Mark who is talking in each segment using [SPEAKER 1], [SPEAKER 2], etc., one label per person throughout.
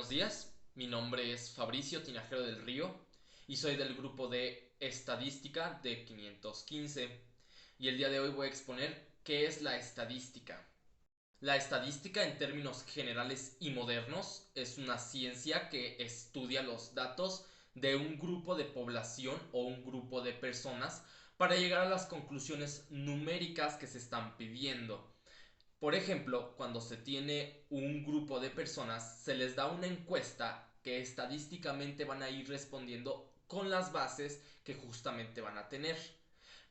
[SPEAKER 1] buenos días. Mi nombre es Fabricio Tinajero del Río y soy del grupo de Estadística de 515. Y el día de hoy voy a exponer qué es la estadística. La estadística, en términos generales y modernos, es una ciencia que estudia los datos de un grupo de población o un grupo de personas para llegar a las conclusiones numéricas que se están pidiendo. Por ejemplo, cuando se tiene un grupo de personas, se les da una encuesta que estadísticamente van a ir respondiendo con las bases que justamente van a tener.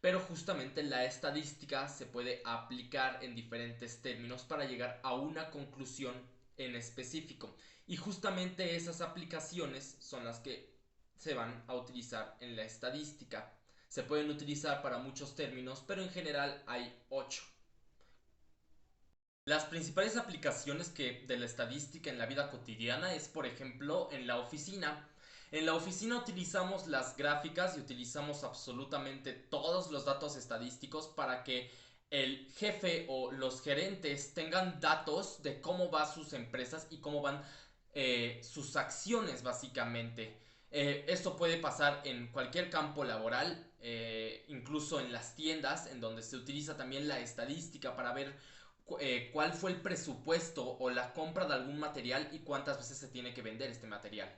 [SPEAKER 1] Pero justamente la estadística se puede aplicar en diferentes términos para llegar a una conclusión en específico. Y justamente esas aplicaciones son las que se van a utilizar en la estadística. Se pueden utilizar para muchos términos, pero en general hay 8. Las principales aplicaciones de la estadística en la vida cotidiana es, por ejemplo, en la oficina. En la oficina utilizamos las gráficas y utilizamos absolutamente todos los datos estadísticos para que el jefe o los gerentes tengan datos de cómo van sus empresas y cómo van sus acciones básicamente. Esto puede pasar en cualquier campo laboral, incluso en las tiendas, en donde se utiliza también la estadística para ver cuál fue el presupuesto o la compra de algún material y cuántas veces se tiene que vender este material.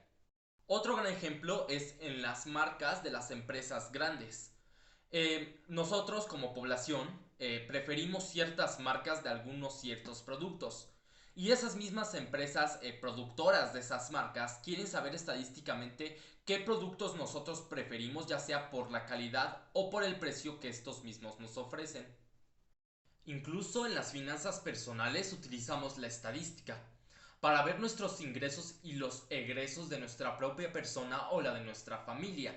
[SPEAKER 1] Otro gran ejemplo es en las marcas de las empresas grandes. Nosotros como población preferimos ciertas marcas de algunos ciertos productos. Y esas mismas empresas productoras de esas marcas quieren saber estadísticamente qué productos nosotros preferimos, ya sea por la calidad o por el precio que estos mismos nos ofrecen. Incluso en las finanzas personales utilizamos la estadística para ver nuestros ingresos y los egresos de nuestra propia persona o la de nuestra familia.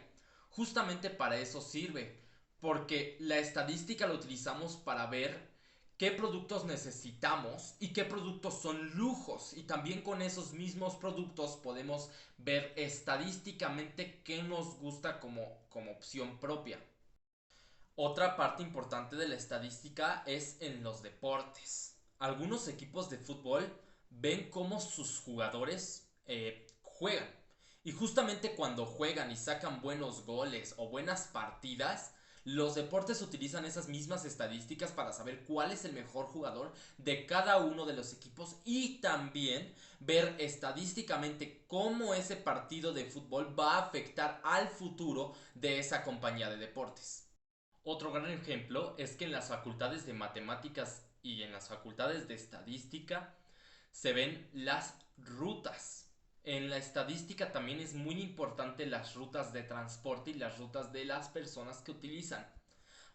[SPEAKER 1] Justamente para eso sirve, porque la estadística la utilizamos para ver qué productos necesitamos y qué productos son lujos, y también con esos mismos productos podemos ver estadísticamente qué nos gusta como opción propia. Otra parte importante de la estadística es en los deportes. Algunos equipos de fútbol ven cómo sus jugadores juegan. Y justamente cuando juegan y sacan buenos goles o buenas partidas, los deportes utilizan esas mismas estadísticas para saber cuál es el mejor jugador de cada uno de los equipos y también ver estadísticamente cómo ese partido de fútbol va a afectar al futuro de esa compañía de deportes. Otro gran ejemplo es que en las facultades de matemáticas y en las facultades de estadística se ven las rutas. En la estadística también es muy importante las rutas de transporte y las rutas de las personas que utilizan.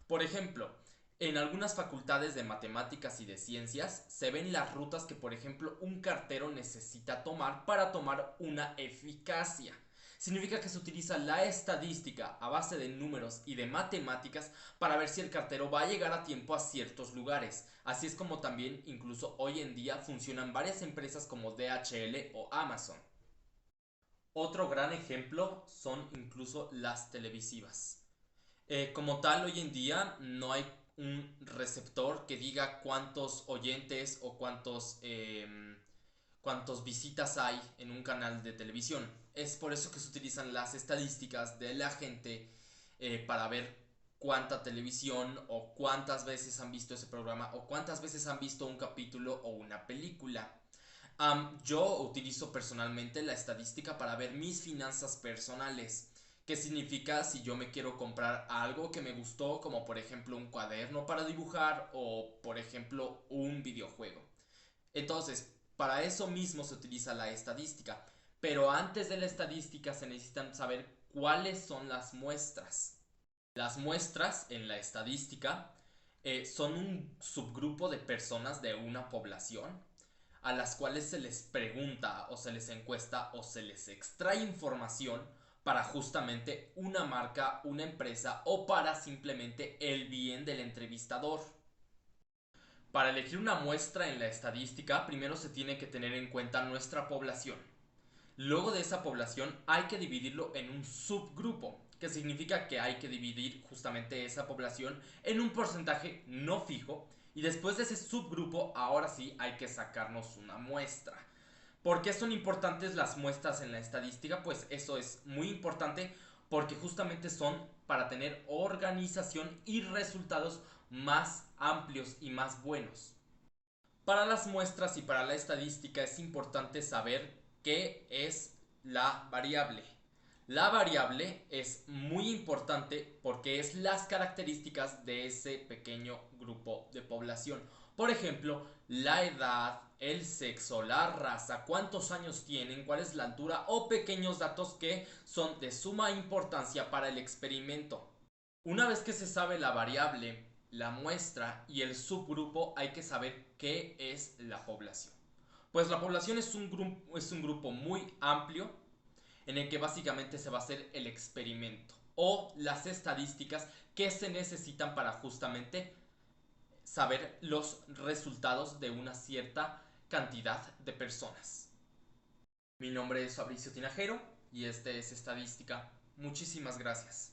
[SPEAKER 1] Por ejemplo, en algunas facultades de matemáticas y de ciencias se ven las rutas que, por ejemplo, un cartero necesita tomar para tomar una eficacia. Significa que se utiliza la estadística a base de números y de matemáticas para ver si el cartero va a llegar a tiempo a ciertos lugares. Así es como también incluso hoy en día funcionan varias empresas como DHL o Amazon. Otro gran ejemplo son incluso las televisivas. Como tal, hoy en día no hay un receptor que diga cuántos oyentes o cuántos visitas hay en un canal de televisión. Es por eso que se utilizan las estadísticas de la gente para ver cuánta televisión o cuántas veces han visto ese programa o cuántas veces han visto un capítulo o una película. Yo utilizo personalmente la estadística para ver mis finanzas personales. ¿Qué significa si yo me quiero comprar algo que me gustó, como por ejemplo un cuaderno para dibujar o por ejemplo un videojuego? Entonces, para eso mismo se utiliza la estadística. Pero antes de la estadística se necesitan saber cuáles son las muestras. Las muestras en la estadística son un subgrupo de personas de una población a las cuales se les pregunta o se les encuesta o se les extrae información para justamente una marca, una empresa o para simplemente el bien del entrevistador. Para elegir una muestra en la estadística, primero se tiene que tener en cuenta nuestra población. Luego de esa población hay que dividirlo en un subgrupo, que significa que hay que dividir justamente esa población en un porcentaje no fijo y después de ese subgrupo ahora sí hay que sacarnos una muestra. ¿Por qué son importantes las muestras en la estadística? Pues eso es muy importante porque justamente son para tener organización y resultados más amplios y más buenos. Para las muestras y para la estadística es importante saber qué es la variable. La variable es muy importante porque es las características de ese pequeño grupo de población. Por ejemplo, la edad, el sexo, la raza, cuántos años tienen, cuál es la altura o pequeños datos que son de suma importancia para el experimento. Una vez que se sabe la variable, la muestra y el subgrupo, hay que saber qué es la población. Pues la población es un grupo muy amplio en el que básicamente se va a hacer el experimento o las estadísticas que se necesitan para justamente saber los resultados de una cierta cantidad de personas. Mi nombre es Fabricio Tinajero y este es Estadística. Muchísimas gracias.